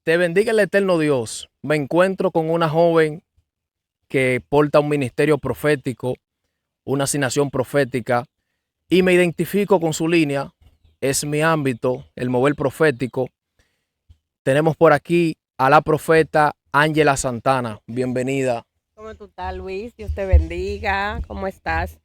Te bendiga el eterno Dios. Me encuentro con una joven que porta un ministerio profético, una asignación profética, y me identifico con su línea. Es mi ámbito, el mover profético. Tenemos por aquí a la profeta Ángela Santana. Bienvenida. ¿Cómo tú estás, Luis? Dios te bendiga. ¿Cómo estás?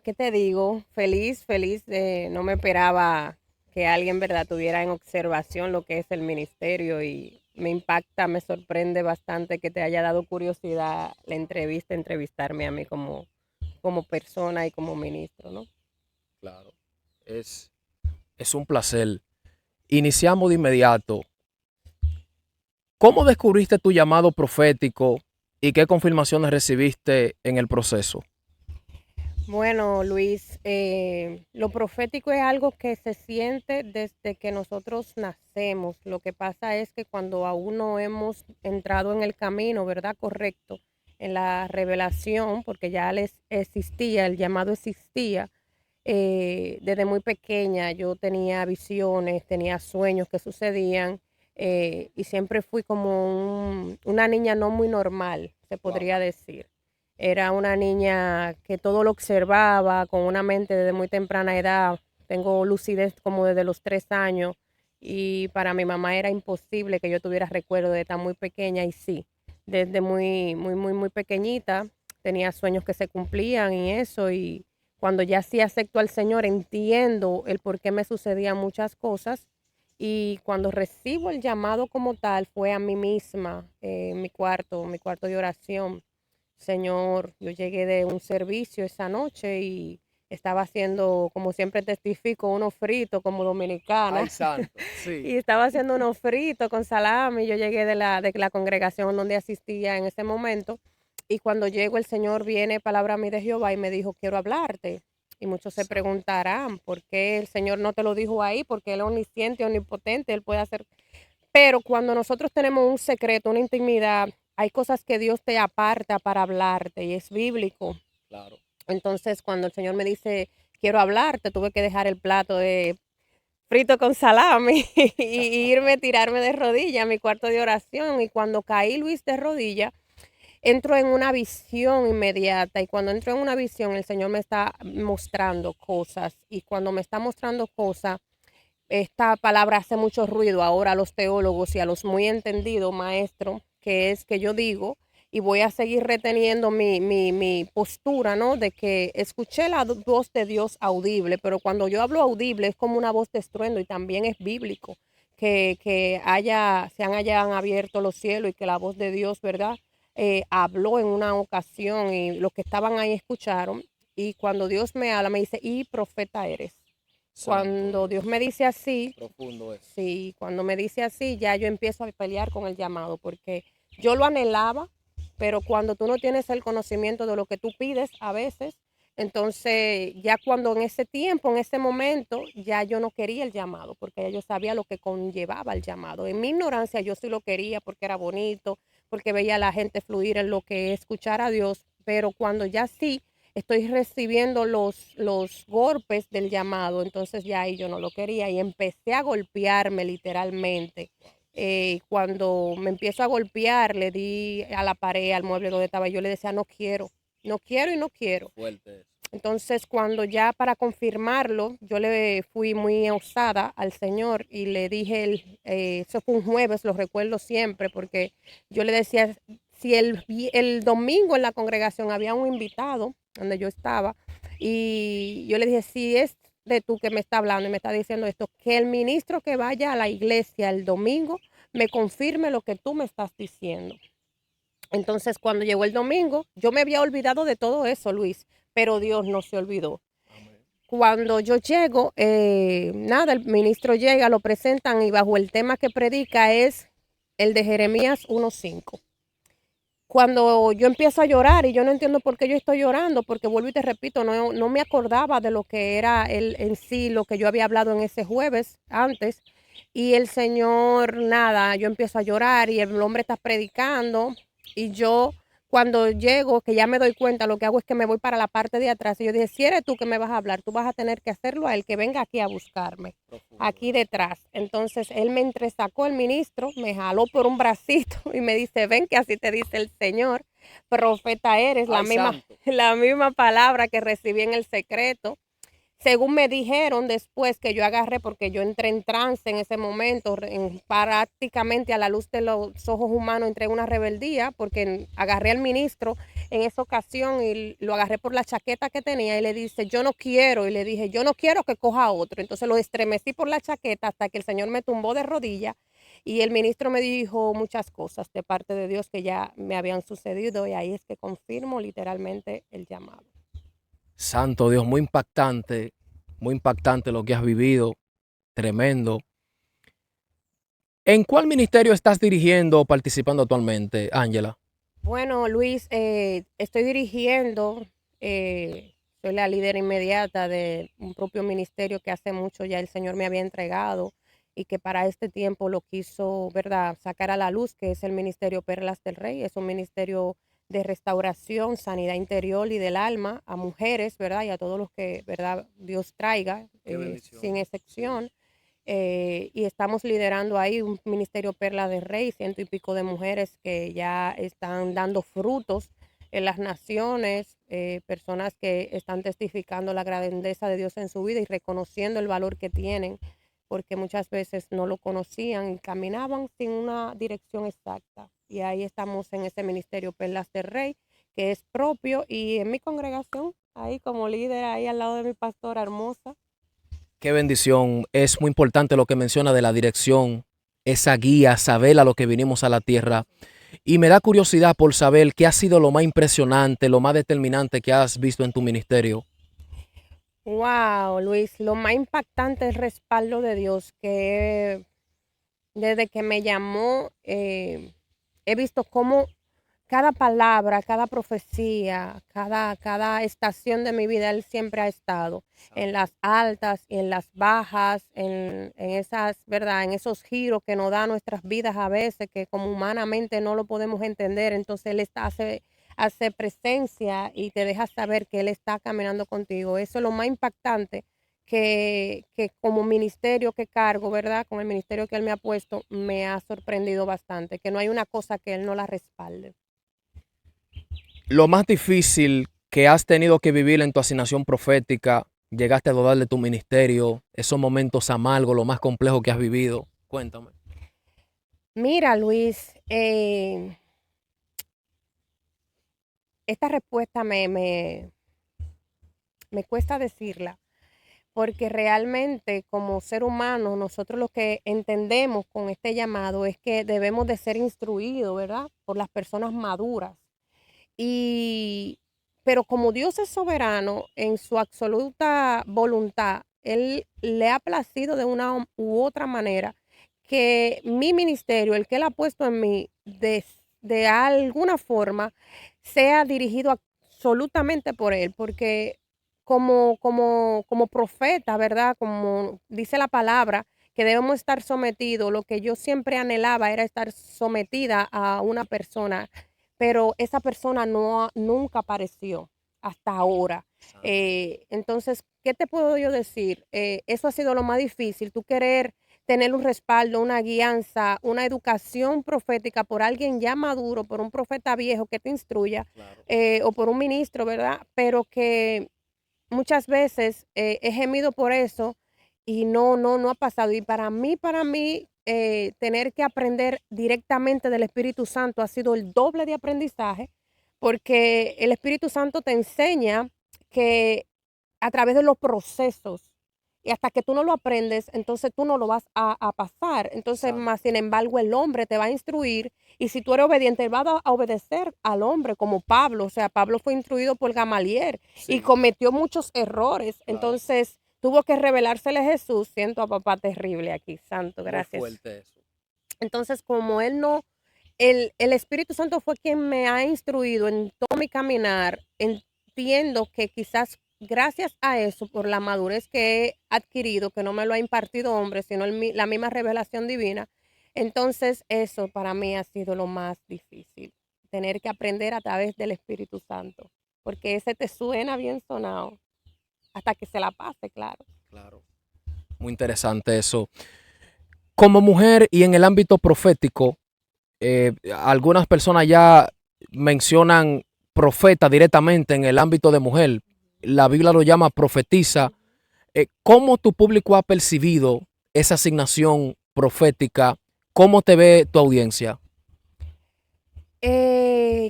¿Qué te digo? Feliz, feliz. No me esperaba que alguien, ¿verdad?, tuviera en observación lo que es el ministerio y me impacta, me sorprende bastante que te haya dado curiosidad la entrevista, entrevistarme a mí como persona y como ministro, ¿no? Claro, es, es un placer. Iniciamos de inmediato. ¿Cómo descubriste tu llamado profético y qué confirmaciones recibiste en el proceso? Bueno, Luis, lo profético es algo que se siente desde que nosotros nacemos. Lo que pasa es que cuando aún no hemos entrado en el camino, ¿verdad? Correcto, en la revelación, porque ya les existía, el llamado existía. Desde muy pequeña yo tenía visiones, tenía sueños que sucedían y siempre fui como una niña no muy normal, se Wow. podría decir. Era una niña que todo lo observaba con una mente desde muy temprana edad. Tengo lucidez como desde los 3 años y para mi mamá era imposible que yo tuviera recuerdo de tan muy pequeña y sí, desde muy pequeñita tenía sueños que se cumplían y eso y cuando ya sí acepto al Señor entiendo el por qué me sucedían muchas cosas y cuando recibo el llamado como tal fue a mí misma, en mi cuarto de oración. Señor, yo llegué de un servicio esa noche y estaba haciendo, como siempre testifico, unos fritos como Ay, dominicana. santo. Y Sí. estaba haciendo unos fritos con salami. Yo llegué de la congregación donde asistía en ese momento. Y cuando llego, el Señor viene palabra a mí de Jehová y me dijo, quiero hablarte. Y muchos se Santo. preguntarán, ¿por qué el Señor no te lo dijo ahí? Porque Él es omnisciente, omnipotente, Él puede hacer, pero cuando nosotros tenemos un secreto, una intimidad, hay cosas que Dios te aparta para hablarte y es bíblico. Claro. Entonces, cuando el Señor me dice, quiero hablarte, tuve que dejar el plato de frito con salami y irme, tirarme de rodillas a mi cuarto de oración. Y cuando caí, Luis, de rodillas, entro en una visión inmediata. Y cuando entro en una visión, el Señor me está mostrando cosas. Y cuando me está mostrando cosas, esta palabra hace mucho ruido ahora a los teólogos y a los muy entendidos maestros, que es que yo digo, y voy a seguir reteniendo mi postura, ¿no? De que escuché la voz de Dios audible, pero cuando yo hablo audible es como una voz de estruendo y también es bíblico, que hayan abierto los cielos y que la voz de Dios, ¿verdad? Habló en una ocasión y los que estaban ahí escucharon. Y cuando Dios me habla, me dice, y profeta eres. Santo Cuando Dios me Dios. dice así, Profundo es. sí, cuando me dice así, ya yo empiezo a pelear con el llamado, porque yo lo anhelaba, pero cuando tú no tienes el conocimiento de lo que tú pides a veces, entonces ya cuando en ese tiempo, en ese momento, ya yo no quería el llamado, porque ya yo sabía lo que conllevaba el llamado. En mi ignorancia yo sí lo quería porque era bonito, porque veía a la gente fluir en lo que es escuchar a Dios, pero cuando ya sí estoy recibiendo los golpes del llamado, entonces ya ahí yo no lo quería y empecé a golpearme literalmente. Cuando me empiezo a golpear, le di a la pared, al mueble donde estaba, yo le decía, no quiero, no quiero y no quiero. Fuerte es. Entonces, cuando ya para confirmarlo, yo le fui muy osada al Señor y le dije, eso fue un jueves, lo recuerdo siempre, porque yo le decía, si el domingo en la congregación había un invitado donde yo estaba, y yo le dije, si es de tú que me está hablando y me está diciendo esto, que el ministro que vaya a la iglesia el domingo me confirme lo que tú me estás diciendo. Entonces, cuando llegó el domingo, yo me había olvidado de todo eso, Luis, pero Dios no se olvidó. Amén. Cuando yo llego, nada, el ministro llega, lo presentan y bajo el tema que predica es el de Jeremías 1:5. Cuando yo empiezo a llorar y yo no entiendo por qué yo estoy llorando, porque vuelvo y te repito, no me acordaba de lo que era él en sí, lo que yo había hablado en ese jueves antes. Y el Señor, nada, yo empiezo a llorar y el hombre está predicando y yo cuando llego, que ya me doy cuenta, lo que hago es que me voy para la parte de atrás. Y yo dije, si eres tú que me vas a hablar, tú vas a tener que hacerlo a él, que venga aquí a buscarme, aquí detrás. Entonces él me entresacó, el ministro, me jaló por un bracito y me dice, ven que así te dice el Señor, profeta eres, Ay, santo. la misma palabra que recibí en el secreto. Según me dijeron después que yo agarré, porque yo entré en trance en ese momento, prácticamente a la luz de los ojos humanos entré en una rebeldía, porque agarré al ministro en esa ocasión y lo agarré por la chaqueta que tenía y le dice, yo no quiero, y le dije, yo no quiero que coja otro. Entonces lo estremecí por la chaqueta hasta que el Señor me tumbó de rodillas y el ministro me dijo muchas cosas de parte de Dios que ya me habían sucedido y ahí es que confirmo literalmente el llamado. Santo Dios, muy impactante lo que has vivido, tremendo. ¿En cuál ministerio estás dirigiendo o participando actualmente, Ángela? Bueno, Luis, estoy dirigiendo, soy la líder inmediata de un propio ministerio que hace mucho ya el Señor me había entregado y que para este tiempo lo quiso, ¿verdad?, sacar a la luz, que es el Ministerio Perlas del Rey. Es un ministerio de restauración, sanidad interior y del alma a mujeres, ¿verdad?, y a todos los que, ¿verdad?, Dios traiga, Qué bendición. sin Sí. excepción. Y estamos liderando ahí un ministerio Perla de Rey, ciento y pico de mujeres que ya están dando frutos en las naciones, personas que están testificando la grandeza de Dios en su vida y reconociendo el valor que tienen, porque muchas veces no lo conocían y caminaban sin una dirección exacta. Y ahí estamos en ese ministerio Perlas de Rey, que es propio, y en mi congregación, ahí como líder, ahí al lado de mi pastora hermosa. Qué bendición. Es muy importante lo que menciona de la dirección, esa guía, saber a lo que vinimos a la tierra. Y me da curiosidad por saber qué ha sido lo más impresionante, lo más determinante que has visto en tu ministerio. Wow, Luis, lo más impactante es el respaldo de Dios, que desde que me llamó, he visto cómo cada palabra, cada profecía, cada estación de mi vida, Él siempre ha estado en las altas y en las bajas, en esas, ¿verdad? En esos giros que nos da nuestras vidas a veces, que como humanamente no lo podemos entender. Entonces Él hace presencia y te deja saber que Él está caminando contigo. Eso es lo más impactante que como ministerio que cargo, ¿verdad? Con el ministerio que Él me ha puesto, me ha sorprendido bastante, que no hay una cosa que Él no la respalde. Lo más difícil que has tenido que vivir en tu asignación profética, llegaste a dudar de tu ministerio, esos momentos amargos, lo más complejo que has vivido. Cuéntame. Mira, Luis, esta respuesta me cuesta decirla, porque realmente como ser humano, nosotros lo que entendemos con este llamado es que debemos de ser instruidos, ¿verdad? Por las personas maduras. Y, pero como Dios es soberano en su absoluta voluntad, Él le ha placido de una u otra manera que mi ministerio, el que Él ha puesto en mí, de alguna forma, sea dirigido absolutamente por Él, porque como profeta, ¿verdad? Como dice la palabra, que debemos estar sometidos, lo que yo siempre anhelaba era estar sometida a una persona, pero esa persona nunca apareció hasta ahora. Entonces, ¿qué te puedo yo decir? Eso ha sido lo más difícil, tú querer tener un respaldo, una guianza, una educación profética por alguien ya maduro, por un profeta viejo que te instruya, Claro. o por un ministro, ¿verdad? Pero que muchas veces he gemido por eso y no ha pasado. Y para mí, tener que aprender directamente del Espíritu Santo ha sido el doble de aprendizaje, porque el Espíritu Santo te enseña que a través de los procesos, y hasta que tú no lo aprendes, entonces tú no lo vas a pasar. Entonces, Exacto. más sin embargo, el hombre te va a instruir y si tú eres obediente, él va a obedecer al hombre, como Pablo. O sea, Pablo fue instruido por Gamaliel y Sí, cometió muchos errores. claro. Entonces, tuvo que revelársele a Jesús. Siento a papá terrible aquí, santo, Muy gracias. fuerte eso. Entonces, como él no, el Espíritu Santo fue quien me ha instruido en todo mi caminar. Entiendo que quizás gracias a eso, por la madurez que he adquirido, que no me lo ha impartido hombre, sino la misma revelación divina, entonces eso para mí ha sido lo más difícil. tener que aprender a través del Espíritu Santo, porque ese te suena bien sonado, hasta que se la pase, claro. Claro. Muy interesante eso. Como mujer y en el ámbito profético, algunas personas ya mencionan profeta directamente en el ámbito de mujer. La Biblia lo llama profetisa. ¿Cómo tu público ha percibido esa asignación profética? ¿Cómo te ve tu audiencia?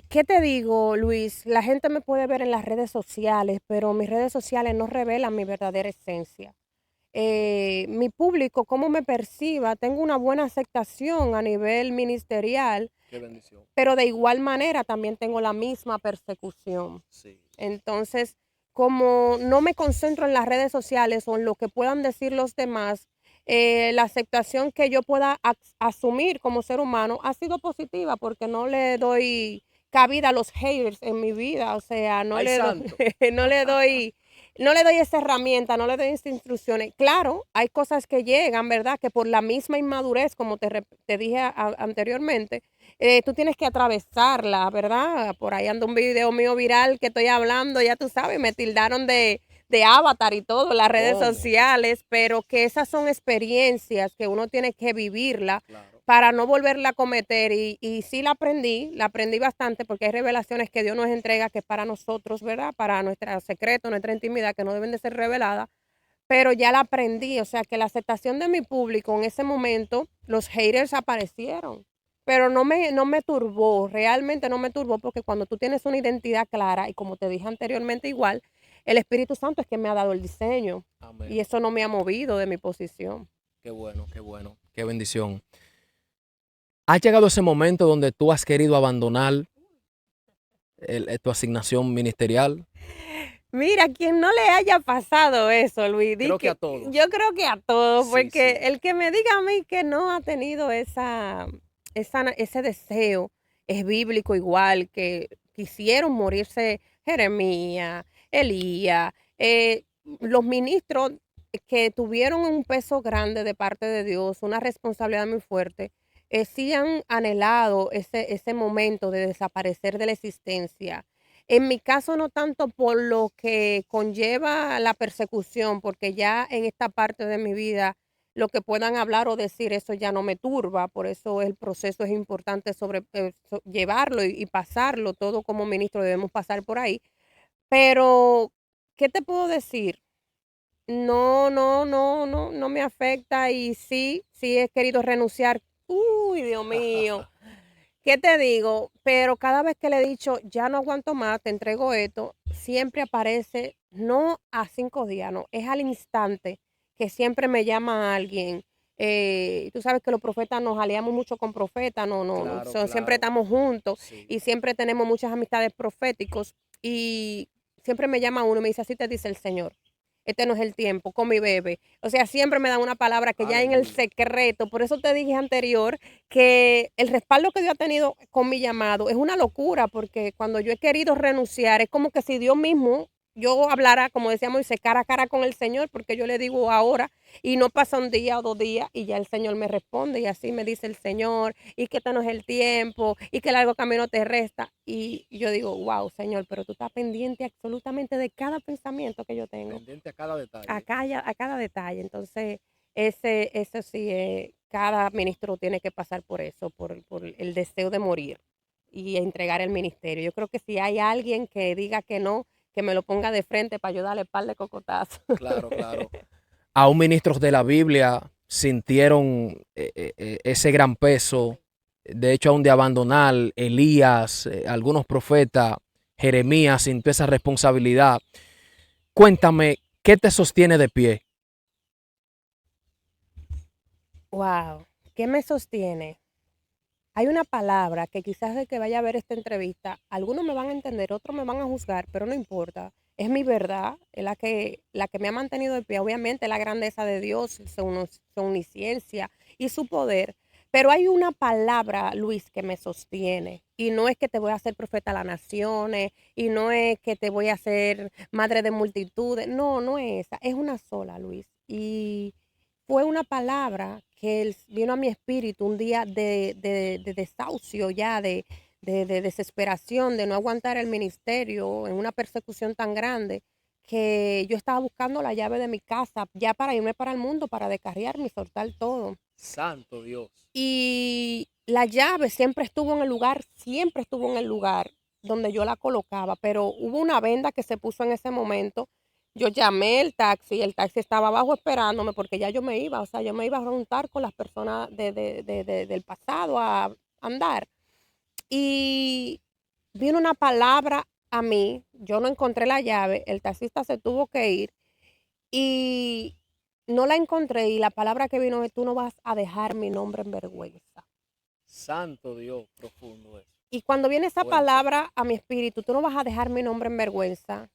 ¿Qué te digo, Luis? La gente me puede ver en las redes sociales, pero mis redes sociales no revelan mi verdadera esencia. Mi público, cómo me perciba, tengo una buena aceptación a nivel ministerial, Qué bendición. pero de igual manera también tengo la misma persecución. Sí. Entonces, como no me concentro en las redes sociales o en lo que puedan decir los demás, la aceptación que yo pueda asumir como ser humano ha sido positiva porque no le doy cabida a los haters en mi vida, o sea, Ay, santo. no le doy, no le doy esa herramienta, no le doy esas instrucciones. Claro, hay cosas que llegan, ¿verdad? Que por la misma inmadurez, como te dije anteriormente, tú tienes que atravesarla, ¿verdad? Por ahí anda un video mío viral que estoy hablando, ya tú sabes, me tildaron de avatar y todo en las redes ¿Cómo? sociales, pero que esas son experiencias que uno tiene que vivirla Claro. para no volverla a cometer. Y sí la aprendí bastante porque hay revelaciones que Dios nos entrega que es para nosotros, ¿verdad? Para nuestro secreto, nuestra intimidad, que no deben de ser reveladas, pero ya la aprendí, o sea, que la aceptación de mi público en ese momento, los haters aparecieron, pero no me turbó, realmente no me turbó, porque cuando tú tienes una identidad clara, y como te dije anteriormente igual, el Espíritu Santo es que me ha dado el diseño, y Amén. eso no me ha movido de mi posición. Qué bueno, qué bueno. Qué bendición. ¿Ha llegado ese momento donde tú has querido abandonar tu asignación ministerial? Mira, quien no le haya pasado eso, Luis, Creo que a todos. yo creo que a todos, Sí, porque sí. el que me diga a mí que no ha tenido ese deseo es bíblico igual, que quisieron morirse Jeremías, Elías, los ministros que tuvieron un peso grande de parte de Dios, una responsabilidad muy fuerte, sí han anhelado ese momento de desaparecer de la existencia. En mi caso, no tanto por lo que conlleva la persecución, porque ya en esta parte de mi vida, lo que puedan hablar o decir, eso ya no me turba, por eso el proceso es importante llevarlo y pasarlo, todo como ministro debemos pasar por ahí. Pero, ¿qué te puedo decir? No me afecta y sí he querido renunciar. Uy, Dios mío. ¿Qué te digo? Pero cada vez que le he dicho, ya no aguanto más, te entrego esto, siempre aparece, no a 5 días, no, es al instante que siempre me llama alguien. Tú sabes que los profetas nos aliamos mucho con profetas, Claro, siempre claro. estamos juntos Sí. y siempre tenemos muchas amistades proféticos y siempre me llama uno y me dice, así te dice el Señor. Este no es el tiempo, con mi bebé. O sea, siempre me dan una palabra que ya en el Aleluya. secreto, por eso te dije anterior que el respaldo que Dios ha tenido con mi llamado es una locura, porque cuando yo he querido renunciar, es como que si Dios mismo, yo hablara, como decía Moisés, cara a cara con el Señor, porque yo le digo ahora, y no pasa un día o 2 días, y ya el Señor me responde, y así me dice el Señor, y que este no es el tiempo, y que el largo camino te resta. Y yo digo, wow, Señor, pero tú estás pendiente absolutamente de cada pensamiento que yo tengo Pendiente a cada detalle. a cada detalle. Entonces, eso sí, cada ministro tiene que pasar por eso, por el deseo de morir y entregar el ministerio. Yo creo que si hay alguien que diga que no, que me lo ponga de frente para ayudarle a par de cocotazos. Claro, claro. Aún ministros de la Biblia sintieron ese gran peso, de hecho, aún de abandonar Elías, algunos profetas, Jeremías sintió esa responsabilidad. Cuéntame, ¿qué te sostiene de pie? Wow, ¿qué me sostiene? Hay una palabra que quizás de que vaya a ver esta entrevista, algunos me van a entender, otros me van a juzgar, pero no importa. Es mi verdad, es la que me ha mantenido de pie. Obviamente la grandeza de Dios, su omnisciencia y su poder. Pero hay una palabra, Luis, que me sostiene. Y no es que te voy a hacer profeta a las naciones, y no es que te voy a hacer madre de multitudes. No, no es esa. Es una sola, Luis. Y fue una palabra que vino a mi espíritu un día de desahucio ya, de desesperación, de no aguantar el ministerio en una persecución tan grande, que yo estaba buscando la llave de mi casa ya para irme para el mundo, para descarriarme y soltar todo. Santo Dios. Y la llave siempre estuvo en el lugar donde yo la colocaba, pero hubo una venda que se puso en ese momento. Yo llamé el taxi estaba abajo esperándome porque ya yo me iba, o sea, yo me iba a juntar con las personas del pasado a andar. Y vino una palabra a mí, yo no encontré la llave, el taxista se tuvo que ir y no la encontré y la palabra que vino es: tú no vas a dejar mi nombre en vergüenza. Santo Dios, profundo es. Y cuando viene esa Fuerte. palabra a mi espíritu: tú no vas a dejar mi nombre en vergüenza,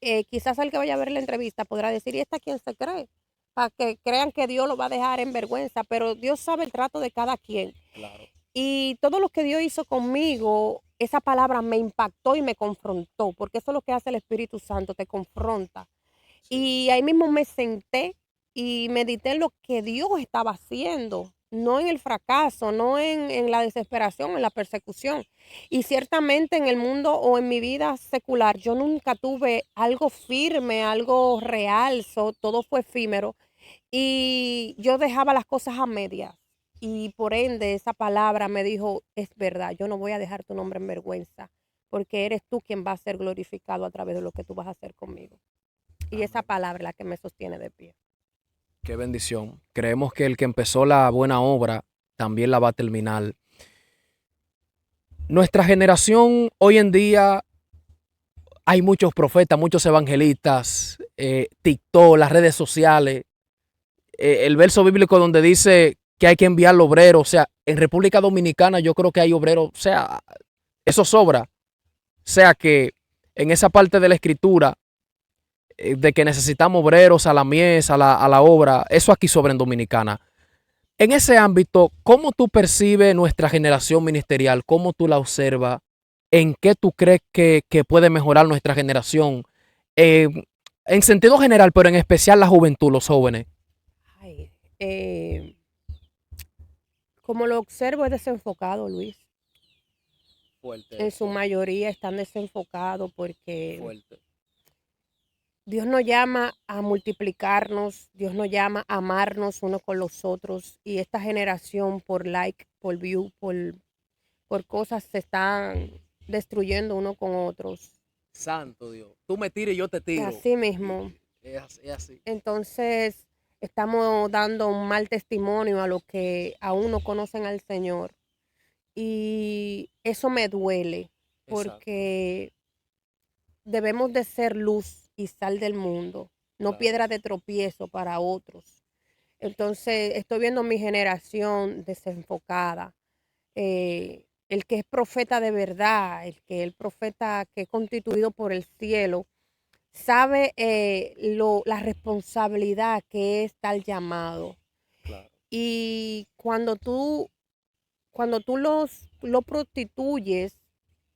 quizás el que vaya a ver la entrevista podrá decir: ¿y esta quién se cree? Para que crean que Dios lo va a dejar en vergüenza, pero Dios sabe el trato de cada quien. Claro. Y todo lo que Dios hizo conmigo, esa palabra me impactó y me confrontó, porque eso es lo que hace el Espíritu Santo, te confronta. Sí. Y ahí mismo me senté y medité en lo que Dios estaba haciendo, no en el fracaso, no en la desesperación, en la persecución. Y ciertamente en el mundo o en mi vida secular, yo nunca tuve algo firme, algo real, todo fue efímero. Y yo dejaba las cosas a medias. Y por ende esa palabra me dijo: es verdad, yo no voy a dejar tu nombre en vergüenza, porque eres tú quien va a ser glorificado a través de lo que tú vas a hacer conmigo. Y esa Amén. palabra es la que me sostiene de pie. Qué bendición. Creemos que el que empezó la buena obra también la va a terminar. Nuestra generación hoy en día hay muchos profetas, muchos evangelistas, TikTok, las redes sociales, el verso bíblico donde dice que hay que enviar obreros. O sea, en República Dominicana yo creo que hay obreros, o sea, eso sobra. O sea que en esa parte de la escritura de que necesitamos obreros a la mies, a la obra, eso aquí sobra en Dominicana. En ese ámbito, ¿cómo tú percibes nuestra generación ministerial? ¿Cómo tú la observas? ¿En qué tú crees que puede mejorar nuestra generación? Eh, en sentido general, pero en especial la juventud, los jóvenes. Ay, como lo observo, es desenfocado, Luis. Fuerte En su eso, mayoría están desenfocados porque fuerte. Dios nos llama a multiplicarnos, Dios nos llama a amarnos unos con los otros, y esta generación por like, por view, por cosas se están destruyendo uno con otros. Santo Dios. Tú me tiras y yo te tiro. Así mismo. Es así. Entonces, estamos dando un mal testimonio a los que aún no conocen al Señor. Y eso me duele, Exacto. porque debemos de ser luz y sal del mundo, no Claro. piedra de tropiezo para otros. Entonces, estoy viendo mi generación desenfocada. El que es profeta de verdad, el profeta que es constituido por el cielo, sabe la responsabilidad que es tal llamado. Claro. Y cuando tú lo prostituyes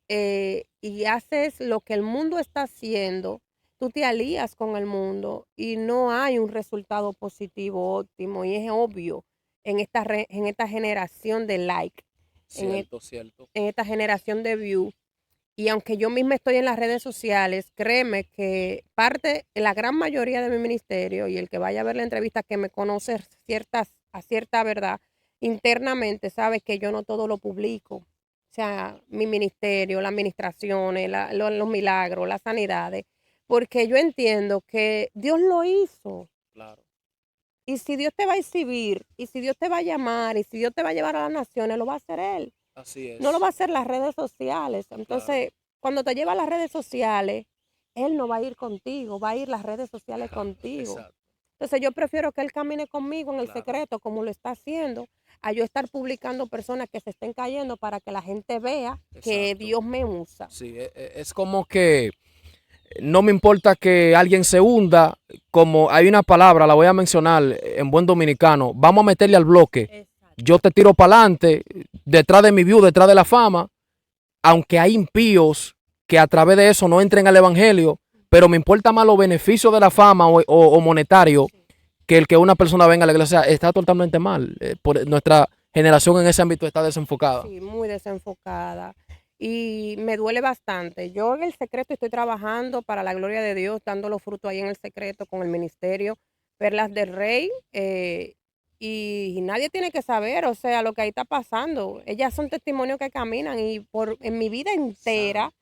y haces lo que el mundo está haciendo, tú te alías con el mundo y no hay un resultado positivo óptimo, y es obvio en esta generación de like, Cierto, cierto. en esta generación de view. Y aunque yo misma estoy en las redes sociales, créeme que la gran mayoría de mi ministerio, y el que vaya a ver la entrevista que me conoce a cierta verdad, internamente sabe que yo no todo lo publico. O sea, mi ministerio, las administraciones, los milagros, las sanidades, porque yo entiendo que Dios lo hizo. Claro. Y si Dios te va a exhibir, y si Dios te va a llamar, y si Dios te va a llevar a las naciones, lo va a hacer Él. Así es. No lo va a hacer las redes sociales. Entonces, cuando te lleva a las redes sociales, Él no va a ir contigo, va a ir las redes sociales contigo. Exacto. Entonces, yo prefiero que Él camine conmigo en el Claro. secreto, como lo está haciendo, a yo estar publicando personas que se estén cayendo para que la gente vea que Exacto. Dios me usa. Sí, es como que no me importa que alguien se hunda, como hay una palabra, la voy a mencionar en buen dominicano, vamos a meterle al bloque. Exacto. Yo te tiro para adelante, detrás de mi view, detrás de la fama, aunque hay impíos que a través de eso no entren al evangelio, pero me importa más los beneficios de la fama o monetario que el que una persona venga a la iglesia. Está totalmente mal. generación en ese ámbito está desenfocada. Sí, muy desenfocada. Y me duele bastante. Yo en el secreto estoy trabajando para la gloria de Dios, dando los frutos ahí en el secreto con el ministerio Perlas del Rey. Y nadie tiene que saber, o sea, lo que ahí está pasando. Ellas son testimonios que caminan y en mi vida entera,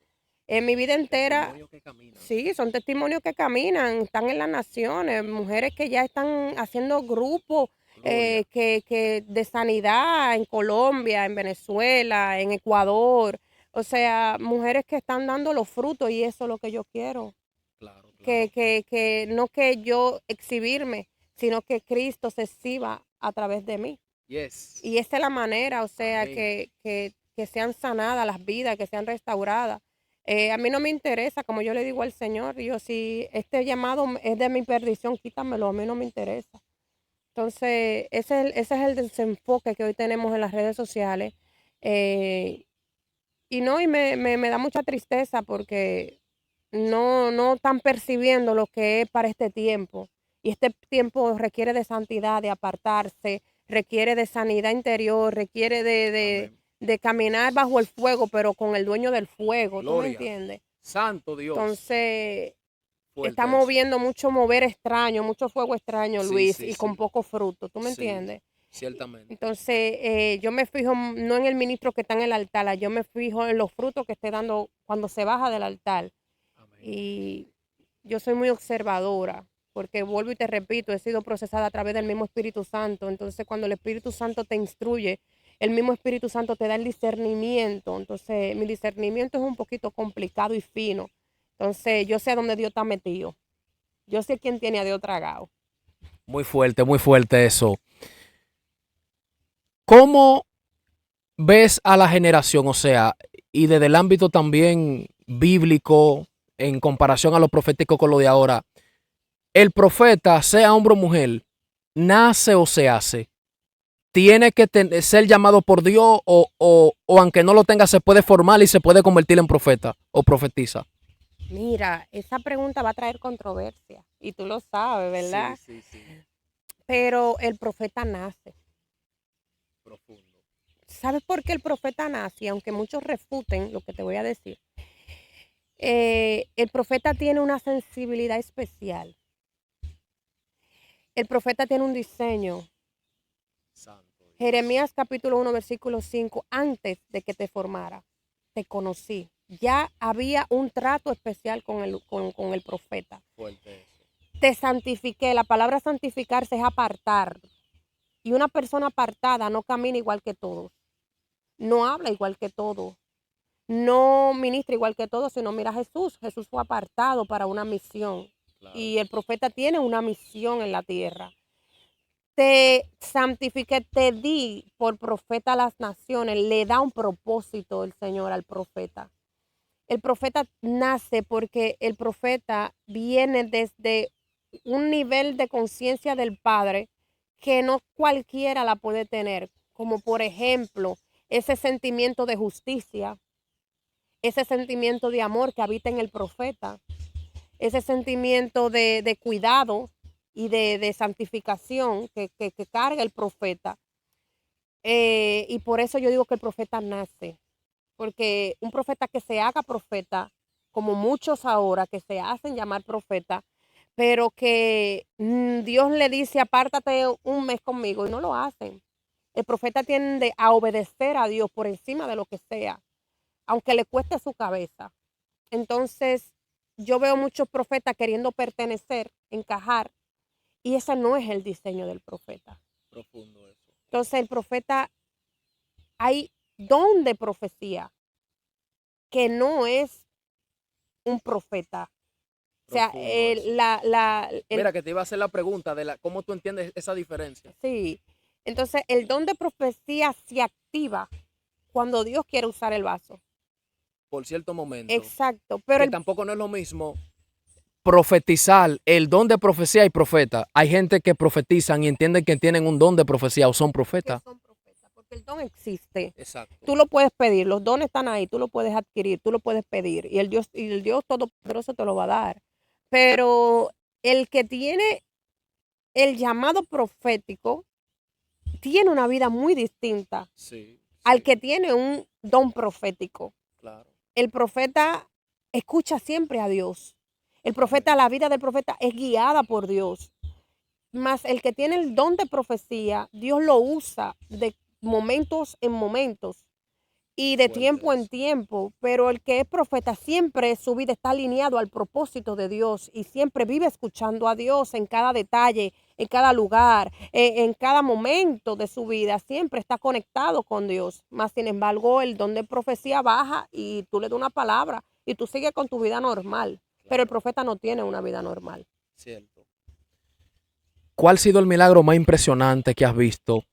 en mi vida entera, Testimonios que caminan. sí, son testimonios que caminan, están en las naciones, mujeres que ya están haciendo grupos Gloria. que de sanidad en Colombia, en Venezuela, en Ecuador. O sea, mujeres que están dando los frutos y eso es lo que yo quiero. Claro, Que, claro. que no que yo exhibirme, sino que Cristo se exhiba a través de mí. Yes. Y esa es la manera, o sea, Amén. que sean sanadas las vidas, que sean restauradas. A mí no me interesa, como yo le digo al Señor, yo si este llamado es de mi perdición, quítamelo, a mí no me interesa. Entonces, ese es el desenfoque que hoy tenemos en las redes sociales. eh, y me da mucha tristeza porque no están percibiendo lo que es para este tiempo. Y este tiempo requiere de santidad, de apartarse, requiere de sanidad interior, requiere Amén. de caminar bajo el fuego, pero con el dueño del fuego, ¿tú me Gloria. entiendes? Santo Dios. Entonces, Fuerte estamos eso. viendo mucho mover extraño, mucho fuego extraño, Sí, Luis, sí, y con sí. poco fruto, ¿tú me Sí, entiendes? ciertamente. Entonces, yo me fijo no en el ministro que está en el altar, yo me fijo en los frutos que esté dando cuando se baja del altar. Amén. Y yo soy muy observadora, porque vuelvo y te repito, he sido procesada a través del mismo Espíritu Santo. Entonces, cuando el Espíritu Santo te instruye, el mismo Espíritu Santo te da el discernimiento. Entonces, mi discernimiento es un poquito complicado y fino. Entonces, yo sé a dónde Dios está metido. Yo sé quién tiene a Dios tragado. Muy fuerte eso. ¿Cómo ves a la generación? O sea, y desde el ámbito también bíblico, en comparación a lo profético con lo de ahora, el profeta, sea hombre o mujer, nace o se hace. Tiene que ser llamado por Dios o aunque no lo tenga, se puede formar y se puede convertir en profeta o profetiza. Mira, esa pregunta va a traer controversia y tú lo sabes, Sí, ¿verdad? sí, sí. Pero el profeta nace. Profundo. ¿Sabes por qué el profeta nace? Y aunque muchos refuten lo que te voy a decir, el profeta tiene una sensibilidad especial. El profeta tiene un diseño. Santo Dios. Jeremías capítulo 1, versículo 5, antes de que te formara, te conocí. Ya había un trato especial con el profeta. Fuerte eso. Te santifiqué. La palabra santificarse es apartar. Y una persona apartada no camina igual que todos. No habla igual que todos. No ministra igual que todos, sino mira a Jesús. Jesús fue apartado para una misión. Claro. Y el profeta tiene una misión en la tierra. Te santifiqué, te di por profeta a las naciones. Le da un propósito el Señor al profeta. El profeta nace porque el profeta viene desde un nivel de conciencia del Padre que no cualquiera la puede tener, como por ejemplo ese sentimiento de justicia, ese sentimiento de amor que habita en el profeta, ese sentimiento de cuidado y de santificación que carga el profeta. Y por eso yo digo que el profeta nace, porque un profeta que se haga profeta, como muchos ahora que se hacen llamar profeta, pero que Dios le dice, apártate un mes conmigo y no lo hacen. El profeta tiende a obedecer a Dios por encima de lo que sea, aunque le cueste su cabeza. Entonces, yo veo muchos profetas queriendo pertenecer, encajar, y ese no es el diseño del profeta. Profundo eso. Entonces, el profeta, hay don de profecía que no es un profeta. O sea, Profundo eso. Mira, que te iba a hacer la pregunta de cómo tú entiendes esa diferencia. sí. Entonces, el don de profecía se activa cuando Dios quiere usar el vaso. Por cierto momento. Exacto, pero Que tampoco no es lo mismo profetizar, el don de profecía y profeta. Hay gente que profetizan y entienden que tienen un don de profecía o son que profetas. son profetas, porque el don existe. Exacto. Tú lo puedes pedir, los dones están ahí, tú lo puedes adquirir, tú lo puedes pedir y el Dios Todopoderoso te lo va a dar. Pero el que tiene el llamado profético tiene una vida muy distinta Sí, al sí, que tiene un don profético. claro. El profeta escucha siempre a Dios. El profeta, Amén. la vida del profeta es guiada por Dios. Más el que tiene el don de profecía, Dios lo usa de momentos en momentos y de Fuerte tiempo en eso. tiempo, pero el que es profeta siempre su vida está alineado al propósito de Dios y siempre vive escuchando a Dios en cada detalle, en cada lugar, en cada momento de su vida, siempre está conectado con Dios. Más sin embargo, el don de profecía baja y tú le das una palabra y tú sigues con tu vida normal, pero el Claro, profeta no tiene una vida normal. cierto. ¿Cuál ha sido el milagro más impresionante que has visto?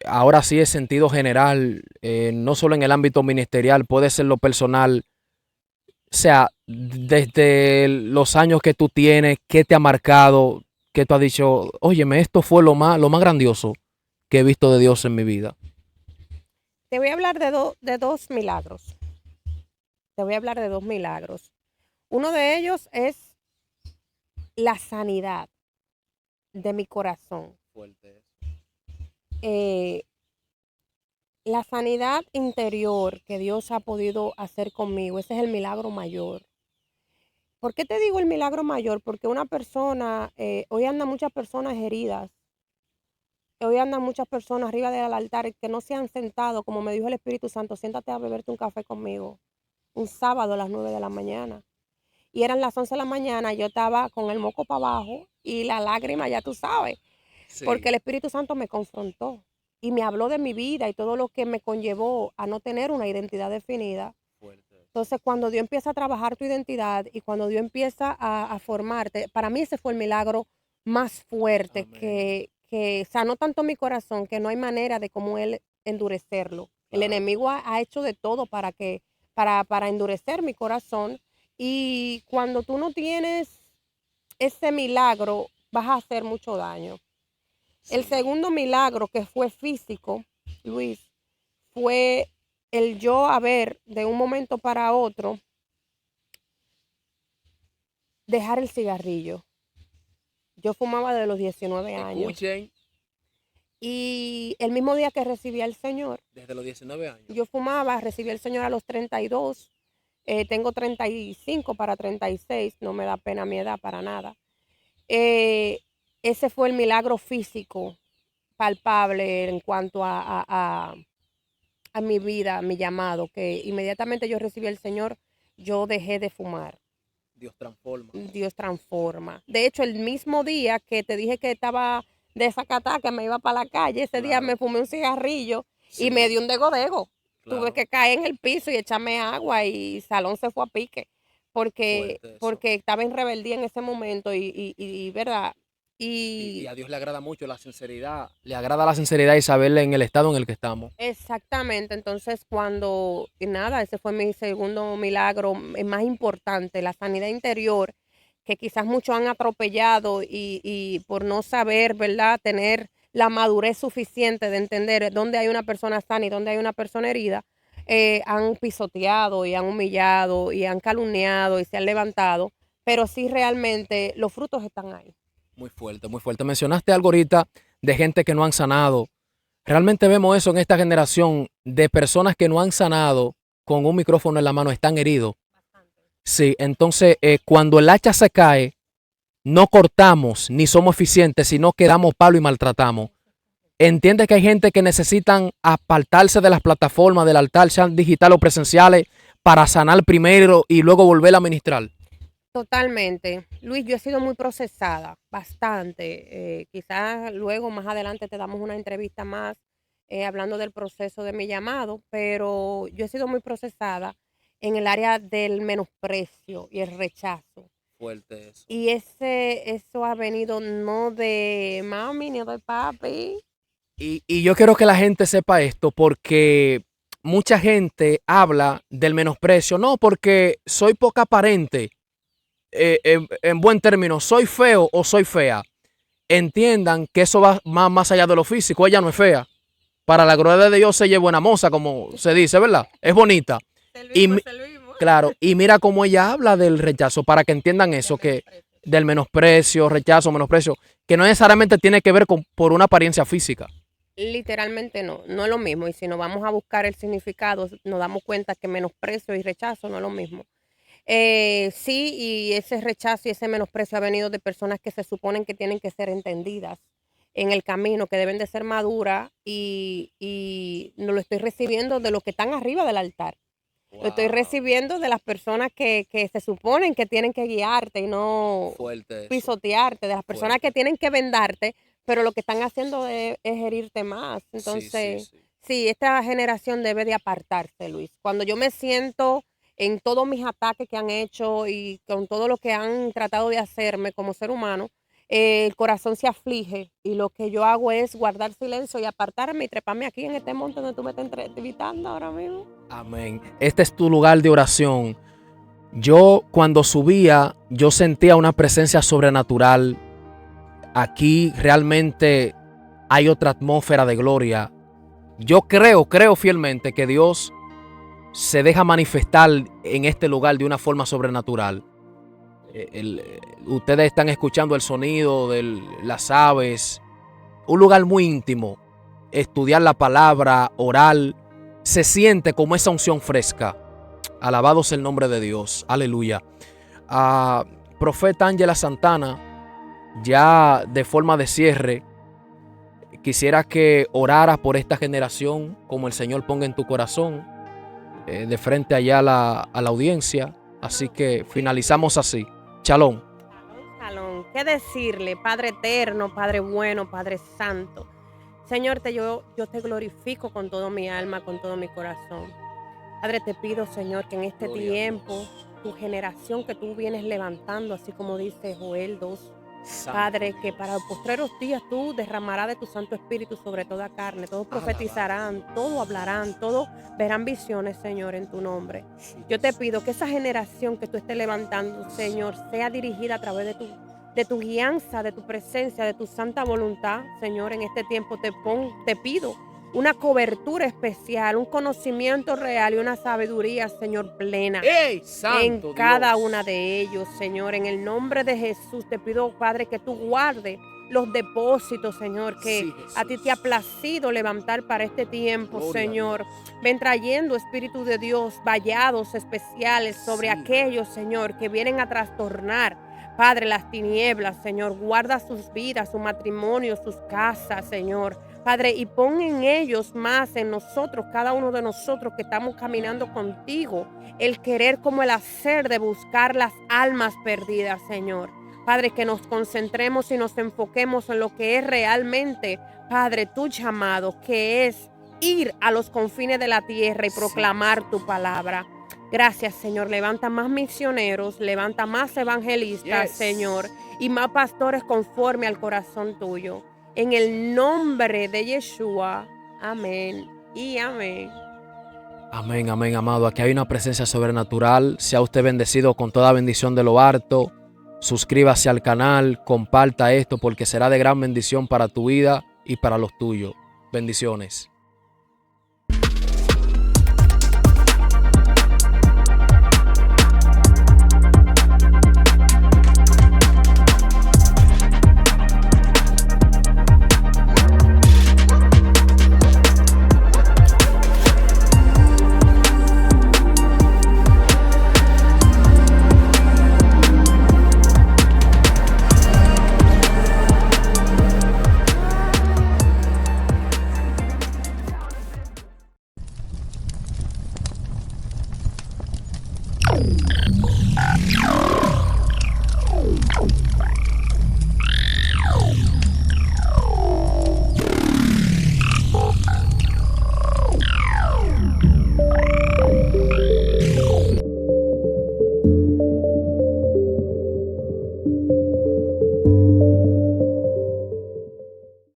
Ahora sí, en sentido general, no solo en el ámbito ministerial, puede ser lo personal. O sea, desde los años que tú tienes, ¿qué te ha marcado? ¿Qué tú has dicho? Óyeme, esto fue lo más grandioso que he visto de Dios en mi vida. Te voy a hablar de dos milagros. Te voy a hablar de dos milagros. Uno de ellos es la sanidad de mi corazón. Fuerte eso. Eh, la sanidad interior que Dios ha podido hacer conmigo, ese es el milagro mayor. ¿Por qué te digo el milagro mayor? Porque una persona, hoy andan muchas personas heridas, hoy andan muchas personas arriba del altar que no se han sentado, como me dijo el Espíritu Santo, siéntate a beberte un café conmigo, un sábado a las 9 de la mañana. Y eran las 11 de la mañana, yo estaba con el moco para abajo y la lágrima, ya tú sabes, porque Sí, el Espíritu Santo me confrontó y me habló de mi vida y todo lo que me conllevó a no tener una identidad definida. fuerte eso. Entonces, cuando Dios empieza a trabajar tu identidad y cuando Dios empieza a formarte, para mí ese fue el milagro más fuerte Amén. que sanó tanto mi corazón que no hay manera de cómo Él endurecerlo. El Claro. enemigo ha hecho de todo para endurecer mi corazón y cuando tú no tienes ese milagro, vas a hacer mucho daño. El Sí. segundo milagro que fue físico, Luis, fue el yo haber de un momento para otro dejar el cigarrillo. Yo fumaba de los 19 años Escuchen, y el mismo día que recibí al Señor, desde los 19 años. yo fumaba, recibí al Señor a los 32, tengo 35 para 36, no me da pena mi edad para nada. Eh, ese fue el milagro físico palpable en cuanto a mi vida, a mi llamado, que inmediatamente yo recibí al Señor, yo dejé de fumar. Dios transforma. Dios transforma. De hecho, el mismo día que te dije que estaba desacatada, que me iba para la calle, ese día me Claro. fumé un cigarrillo y me Sí, dio un degodego. Tuve claro. que caer en el piso y echarme agua y Salón se fue a pique Fuerte eso. porque estaba en rebeldía en ese momento ¿verdad? Y Y a Dios le agrada mucho la sinceridad. Le agrada la sinceridad y saberle en el estado en el que estamos. exactamente, entonces cuando, y nada, ese fue mi segundo milagro más importante, la sanidad interior, que quizás muchos han atropellado y por no saber, ¿verdad?, tener la madurez suficiente de entender dónde hay una persona sana y dónde hay una persona herida, han pisoteado y han humillado y han calumniado y se han levantado, pero sí realmente los frutos están ahí. Muy fuerte, muy fuerte. Mencionaste algo ahorita de gente que no han sanado. Realmente vemos eso en esta generación de personas que no han sanado con un micrófono en la mano, están heridos. Sí, entonces cuando el hacha se cae, no cortamos ni somos eficientes, sino que damos palo y maltratamos. Entiende que hay gente que necesitan apartarse de las plataformas del altar, sean digital o presenciales, para sanar primero y luego volver a ministrar. Totalmente. Luis, yo he sido muy procesada, bastante. Quizás luego, más adelante, te damos una entrevista más hablando del proceso de mi llamado, pero yo he sido muy procesada en el área del menosprecio y el rechazo. Fuerte eso. Y eso ha venido no de mami ni de papi. Y yo quiero que la gente sepa esto porque mucha gente habla del menosprecio, no porque soy poca aparente, en buen término, soy feo o soy fea. Entiendan que eso va más allá de lo físico, ella no es fea. Para la gloria de Dios ella es buena moza, como se dice, ¿verdad? Es bonita. Y Servimos. claro, y mira cómo ella habla del rechazo, para que entiendan eso, que del menosprecio, rechazo, menosprecio, que no necesariamente tiene que ver con por una apariencia física. Literalmente no, no es lo mismo. Y si nos vamos a buscar el significado, nos damos cuenta que menosprecio y rechazo no es lo mismo. Sí, y ese rechazo y ese menosprecio ha venido de personas que se suponen que tienen que ser entendidas en el camino, que deben de ser maduras y no lo estoy recibiendo de los que están arriba del altar. Lo estoy Wow, recibiendo de las personas que se suponen que tienen que guiarte y no fuerte eso, pisotearte, de las personas que fuerte. tienen que vendarte, pero lo que están haciendo es herirte más. Sí, sí, Entonces, sí. sí, esta generación debe de apartarse, Luis. Cuando yo me siento en todos mis ataques que han hecho y con todo lo que han tratado de hacerme como ser humano, el corazón se aflige y lo que yo hago es guardar silencio y apartarme y treparme aquí en este monte donde tú me estás entrevistando ahora mismo. Amén. Este es tu lugar de oración. Yo cuando subía, yo sentía una presencia sobrenatural. Aquí realmente hay otra atmósfera de gloria. Yo creo fielmente que Dios se deja manifestar en este lugar de una forma sobrenatural. Ustedes están escuchando el sonido de las aves, un lugar muy íntimo. Estudiar la palabra, orar, se siente como esa unción fresca. Alabado sea el nombre de Dios, aleluya. Profeta Ángela Santana, ya de forma de cierre, quisiera que oraras por esta generación como el Señor ponga en tu corazón, de frente allá a la audiencia. Así que finalizamos así. Shalom. Shalom, shalom. ¿Qué decirle? Padre eterno, Padre bueno, Padre santo. Señor, yo te glorifico con todo mi alma, con todo mi corazón. Padre, te pido, Señor, que en este Gloria a tiempo, Dios. tu generación que tú vienes levantando, así como dice Joel 2, Santo Padre, que Dios. para los postreros días tú derramarás de tu Santo Espíritu sobre toda carne. Todos Alabado. profetizarán, todos hablarán, todos verán visiones, Señor, en tu nombre. Yo te pido que esa generación que tú estés levantando, Señor, sea dirigida a través de tu guianza, de tu presencia, de tu santa voluntad, Señor. En este tiempo te pido una cobertura especial, un conocimiento real y una sabiduría, Señor, plena ¡Ey! en Santo cada Dios. una de ellos, Señor. En el nombre de Jesús te pido, Padre, que tú guardes los depósitos, Señor, que Sí, a ti te ha Jesús. placido levantar para este tiempo, Gloria a Señor. Dios. Ven trayendo, Espíritu de Dios, vallados especiales sobre Sí. aquellos, Señor, que vienen a trastornar, Padre, las tinieblas, Señor. Guarda sus vidas, su matrimonio, sus casas, Señor. Padre, y pon en ellos más, en nosotros, cada uno de nosotros que estamos caminando contigo, el querer como el hacer de buscar las almas perdidas, Señor. Padre, que nos concentremos y nos enfoquemos en lo que es realmente, Padre, tu llamado, que es ir a los confines de la tierra y proclamar tu palabra. Gracias, Señor. Levanta más misioneros, levanta más evangelistas, Yes. Señor, y más pastores conforme al corazón tuyo. En el nombre de Yeshua. Amén y amén. Amén, amén, amado. Aquí hay una presencia sobrenatural. Sea usted bendecido con toda bendición de lo harto. Suscríbase al canal, comparta esto porque será de gran bendición para tu vida y para los tuyos. Bendiciones.